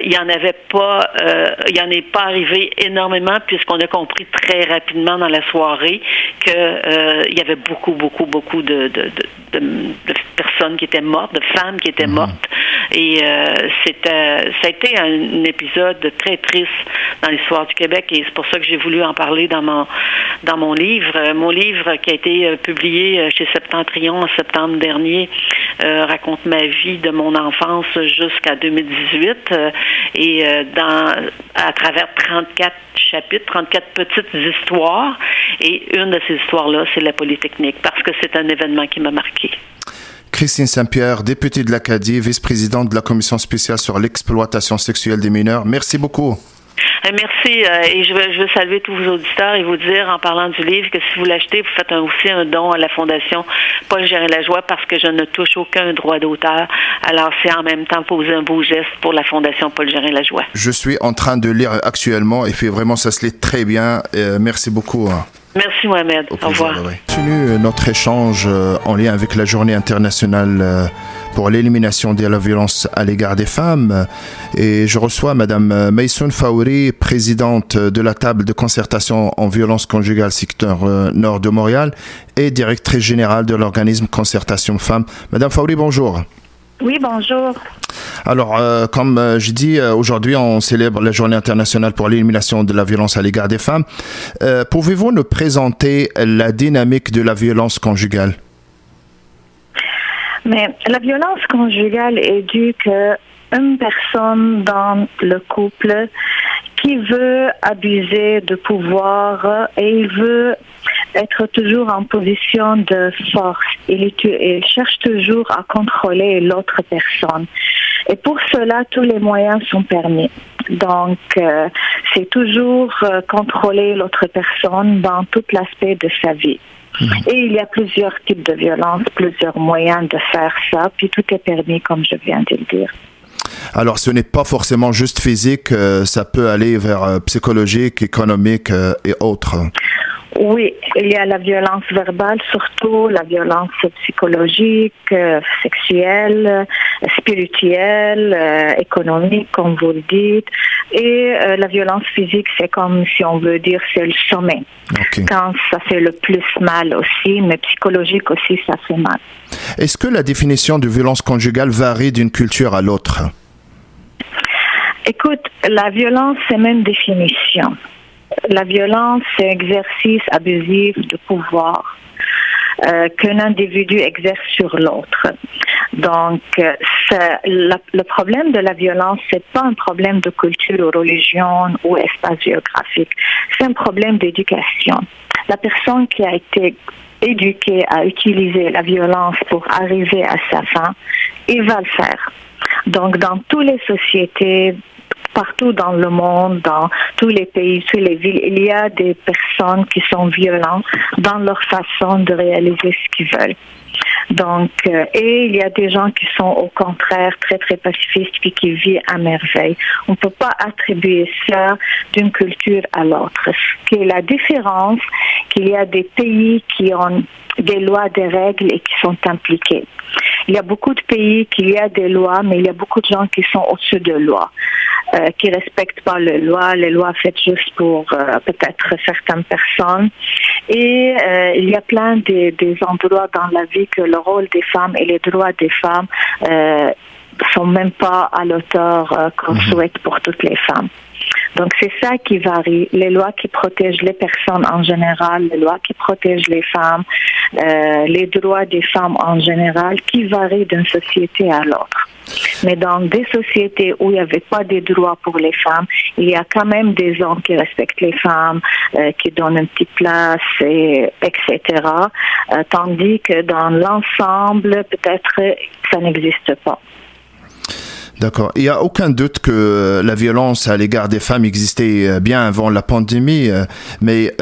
Il y en est pas arrivé énormément puisqu'on a compris très rapidement dans la soirée que il y avait beaucoup de personnes qui étaient mortes, de femmes qui étaient mortes. Et ça a été un épisode très triste dans l'histoire du Québec et c'est pour ça que j'ai voulu en parler dans mon livre. Mon livre qui a été publié chez Septentrion en septembre dernier raconte ma vie de mon enfance jusqu'à 2018 et à travers 34 chapitres, 34 petites histoires. Et une de ces histoires-là, c'est la Polytechnique, parce que c'est un événement qui m'a marqué. Christine Saint-Pierre, députée de l'Acadie, vice-présidente de la Commission spéciale sur l'exploitation sexuelle des mineurs. Merci beaucoup. Merci et je veux saluer tous vos auditeurs et vous dire en parlant du livre que si vous l'achetez, vous faites aussi un don à la Fondation Paul Gérin-Lajoie parce que je ne touche aucun droit d'auteur. Alors c'est en même temps poser un beau geste pour la Fondation Paul Gérin-Lajoie. Je suis en train de lire actuellement et puis vraiment ça se lit très bien. Merci beaucoup. Merci Mohamed. Au revoir. On continue notre échange en lien avec la Journée internationale pour l'élimination de la violence à l'égard des femmes. Et je reçois Madame Maysoun Faouri, présidente de la table de concertation en violence conjugale secteur nord de Montréal et directrice générale de l'organisme Concertation Femmes. Madame Faouri, bonjour. Oui, bonjour. Alors, comme j'ai dit, aujourd'hui, on célèbre la Journée internationale pour l'élimination de la violence à l'égard des femmes. Pouvez-vous nous présenter la dynamique de la violence conjugale? Mais la violence conjugale est due qu'une personne dans le couple qui veut abuser de pouvoir et il veut être toujours en position de force. Il cherche toujours à contrôler l'autre personne. Et pour cela, tous les moyens sont permis. Donc, c'est toujours contrôler l'autre personne dans tout l'aspect de sa vie. Et il y a plusieurs types de violences, plusieurs moyens de faire ça, puis tout est permis, comme je viens de le dire. Alors, ce n'est pas forcément juste physique, ça peut aller vers psychologique, économique et autres. Oui, il y a la violence verbale, surtout la violence psychologique, sexuelle, spirituelle, économique, comme vous le dites. Et la violence physique, c'est comme si on veut dire, c'est le sommet. Okay. Quand ça fait le plus mal aussi, mais psychologique aussi, ça fait mal. Est-ce que la définition de violence conjugale varie d'une culture à l'autre? Écoute, la violence, c'est même définition. La violence, c'est exercice abusif de pouvoir qu'un individu exerce sur l'autre. Donc, le problème de la violence, c'est pas un problème de culture, religion ou espace géographique. C'est un problème d'éducation. La personne qui a été éduquée à utiliser la violence pour arriver à sa fin, il va le faire. Donc, dans toutes les sociétés, partout dans le monde, dans tous les pays, toutes les villes, il y a des personnes qui sont violentes dans leur façon de réaliser ce qu'ils veulent. Donc, et il y a des gens qui sont au contraire très, très pacifistes puis qui vivent à merveille. On ne peut pas attribuer ça d'une culture à l'autre. Ce qui est la différence, qu'il y a des pays qui ont des lois, des règles et qui sont impliqués. Il y a beaucoup de pays qui y a des lois, mais il y a beaucoup de gens qui sont au-dessus de lois, qui respectent pas les lois faites juste pour peut-être certaines personnes. Et il y a plein des endroits dans la vie que le rôle des femmes et les droits des femmes sont même pas à l'auteur qu'on souhaite pour toutes les femmes. Donc, c'est ça qui varie. Les lois qui protègent les personnes en général, les lois qui protègent les femmes, les droits des femmes en général, qui varient d'une société à l'autre. Mais dans des sociétés où il n'y avait pas de droits pour les femmes, il y a quand même des hommes qui respectent les femmes, qui donnent une petite place, etc. Tandis que dans l'ensemble, peut-être, ça n'existe pas. D'accord. Il n'y a aucun doute que la violence à l'égard des femmes existait bien avant la pandémie, mais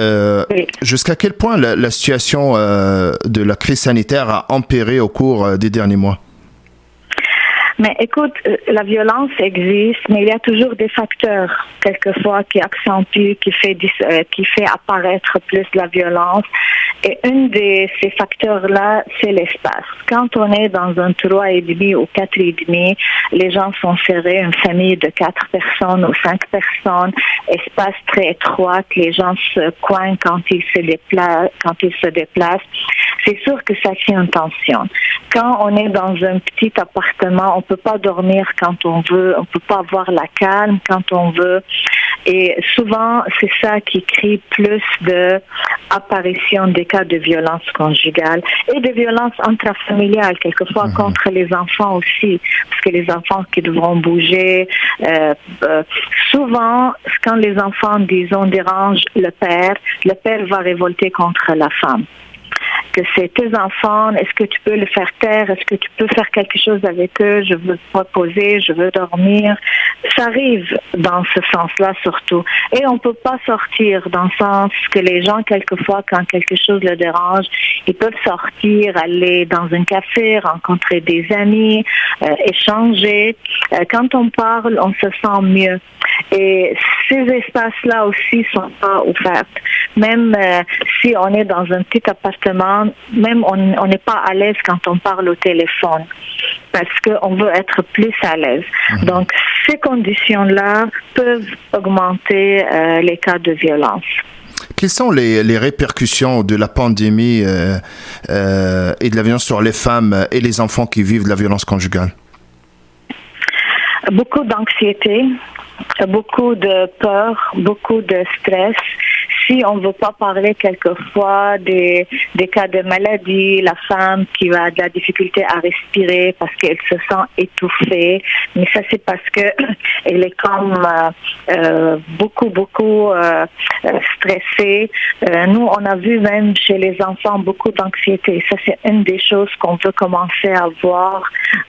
oui. Jusqu'à quel point la situation de la crise sanitaire a empiré au cours des derniers mois? Mais écoute, la violence existe, mais il y a toujours des facteurs, quelquefois, qui accentuent, qui fait apparaître plus la violence. Et un de ces facteurs-là, c'est l'espace. Quand on est dans un 3,5 ou 4,5, les gens sont serrés, une famille de 4 personnes ou 5 personnes, espace très étroit, les gens se coincent quand ils se déplacent. C'est sûr que ça crée une tension. Quand on est dans un petit appartement, on peut pas dormir quand on veut, on peut pas avoir la calme quand on veut. Et souvent, c'est ça qui crée plus d'apparition des cas de violence conjugale et de violence intrafamiliale, quelquefois contre les enfants aussi, parce que les enfants qui devront bouger, souvent, quand les enfants, disons, dérangent le père va révolter contre la femme. Que c'est tes enfants, est-ce que tu peux le faire taire, est-ce que tu peux faire quelque chose avec eux, je veux me reposer, je veux dormir. Ça arrive dans ce sens-là surtout. Et on ne peut pas sortir dans le sens que les gens, quelquefois, quand quelque chose le dérange, ils peuvent sortir, aller dans un café, rencontrer des amis, échanger. Quand on parle, on se sent mieux. Et ces espaces-là aussi sont pas ouverts. Même si on est dans un petit appartement, même on n'est pas à l'aise quand on parle au téléphone parce qu'on veut être plus à l'aise. Donc, ces conditions-là peuvent augmenter les cas de violence. Quelles sont les répercussions de la pandémie et de la violence sur les femmes et les enfants qui vivent de la violence conjugale? Beaucoup d'anxiété, beaucoup de peur, beaucoup de stress. Si on ne veut pas parler quelquefois des cas de maladie, la femme qui a de la difficulté à respirer parce qu'elle se sent étouffée, mais ça c'est parce que elle est comme beaucoup stressée. Nous, on a vu même chez les enfants beaucoup d'anxiété. Ça c'est une des choses qu'on veut commencer à voir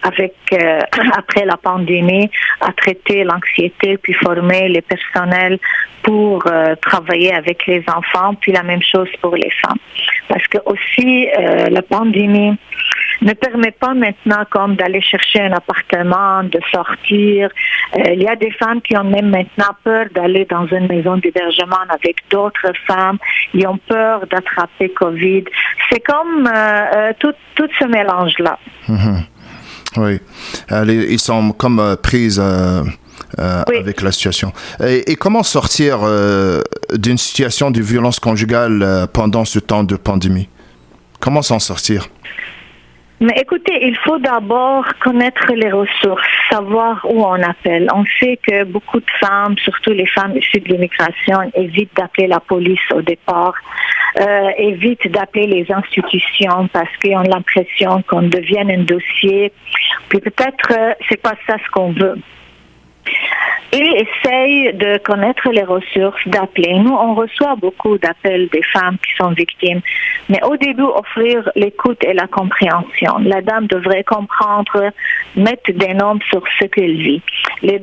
avec après la pandémie, à traiter l'anxiété puis former les personnels pour travailler avec les enfants, puis la même chose pour les femmes. Parce que aussi, la pandémie ne permet pas maintenant comme d'aller chercher un appartement, de sortir. Il y a des femmes qui ont même maintenant peur d'aller dans une maison d'hébergement avec d'autres femmes. Ils ont peur d'attraper COVID. C'est comme tout ce mélange-là. Oui. Ils sont comme prises... oui. Avec la situation. Et comment sortir d'une situation de violence conjugale pendant ce temps de pandémie? Comment s'en sortir? Mais écoutez, il faut d'abord connaître les ressources, savoir où on appelle. On sait que beaucoup de femmes, surtout les femmes issues de l'immigration, évitent d'appeler la police au départ, évitent d'appeler les institutions parce qu'ils ont l'impression qu'on devienne un dossier. Puis peut-être c'est pas ça ce qu'on veut. Et essaye de connaître les ressources, d'appeler. Nous, on reçoit beaucoup d'appels des femmes qui sont victimes, mais au début, offrir l'écoute et la compréhension. La dame devrait comprendre, mettre des noms sur ce qu'elle vit. Les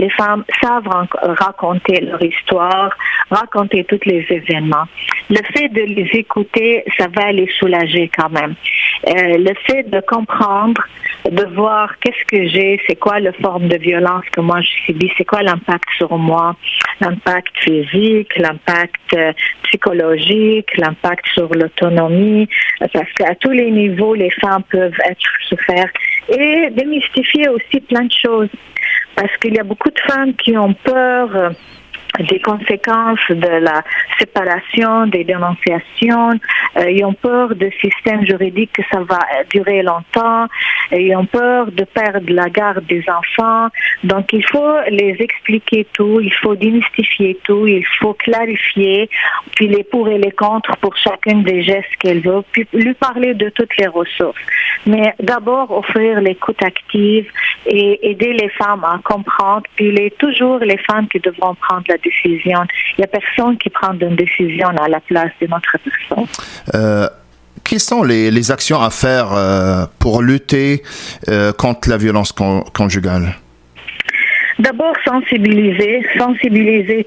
femmes savent raconter leur histoire, raconter tous les événements. Le fait de les écouter, ça va les soulager quand même. Le fait de comprendre, de voir qu'est-ce que j'ai, c'est quoi la forme de violence que moi je subis, c'est quoi l'impact sur moi, l'impact physique, l'impact psychologique, l'impact sur l'autonomie, parce qu'à tous les niveaux, les femmes peuvent être souffert. Et démystifier aussi plein de choses, parce qu'il y a beaucoup de femmes qui ont peur des conséquences de la séparation, des dénonciations. Ils ont peur du système juridique que ça va durer longtemps. Ils ont peur de perdre la garde des enfants. Donc, il faut les expliquer tout, il faut démystifier tout, il faut clarifier, puis les pour et les contre pour chacune des gestes qu'elle veut, puis lui parler de toutes les ressources. Mais d'abord, offrir l'écoute active et aider les femmes à comprendre, puis toujours les femmes qui devront prendre la décision. Il n'y a personne qui prend une décision à la place de notre personne. Quelles sont les actions à faire pour lutter contre la violence conjugale? D'abord, sensibiliser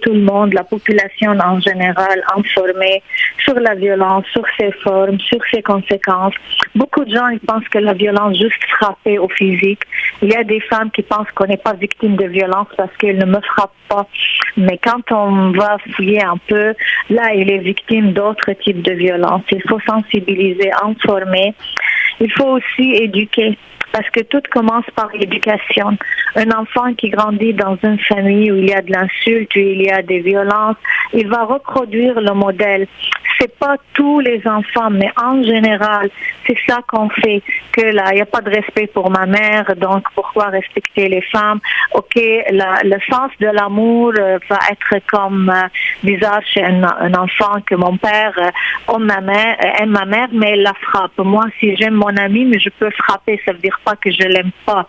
tout le monde, la population en général, informer sur la violence, sur ses formes, sur ses conséquences. Beaucoup de gens ils pensent que la violence juste frappée au physique. Il y a des femmes qui pensent qu'on n'est pas victime de violence parce qu'elles ne me frappent pas. Mais quand on va fouiller un peu, là, il est victime d'autres types de violences. Il faut sensibiliser, informer. Il faut aussi éduquer. Parce que tout commence par l'éducation. Un enfant qui grandit dans une famille où il y a de l'insulte, où il y a des violences, il va reproduire le modèle. C'est pas tous les enfants, mais en général, c'est ça qu'on fait. Que là, il n'y a pas de respect pour ma mère, donc pourquoi respecter les femmes? Ok, le sens de l'amour va être comme bizarre chez un enfant que mon père aime ma mère, mais elle la frappe. Moi, si j'aime mon ami, mais je peux frapper, ça veut dire pas que je l'aime pas.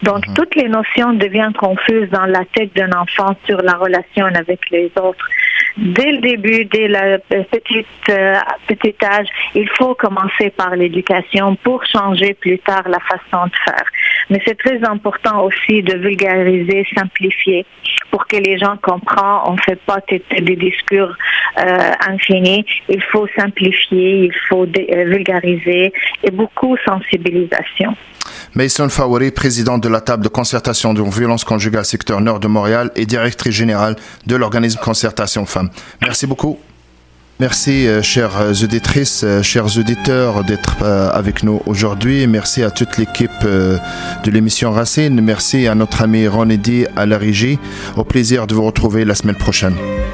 Donc, toutes les notions deviennent confuses dans la tête d'un enfant sur la relation avec les autres. Dès le début, dès le petit âge, il faut commencer par l'éducation pour changer plus tard la façon de faire. Mais c'est très important aussi de vulgariser, simplifier, pour que les gens comprennent. On ne fait pas des discours infinis. Il faut simplifier, il faut vulgariser et beaucoup sensibilisation. Maysoon Fawouri, présidente de la table de concertation de violence conjugale secteur nord de Montréal et directrice générale de l'organisme Concertation Femmes. Merci beaucoup. Merci, chères auditrices, chers auditeurs, d'être avec nous aujourd'hui. Merci à toute l'équipe de l'émission Racine. Merci à notre ami Ron Eddy à la régie. Au plaisir de vous retrouver la semaine prochaine.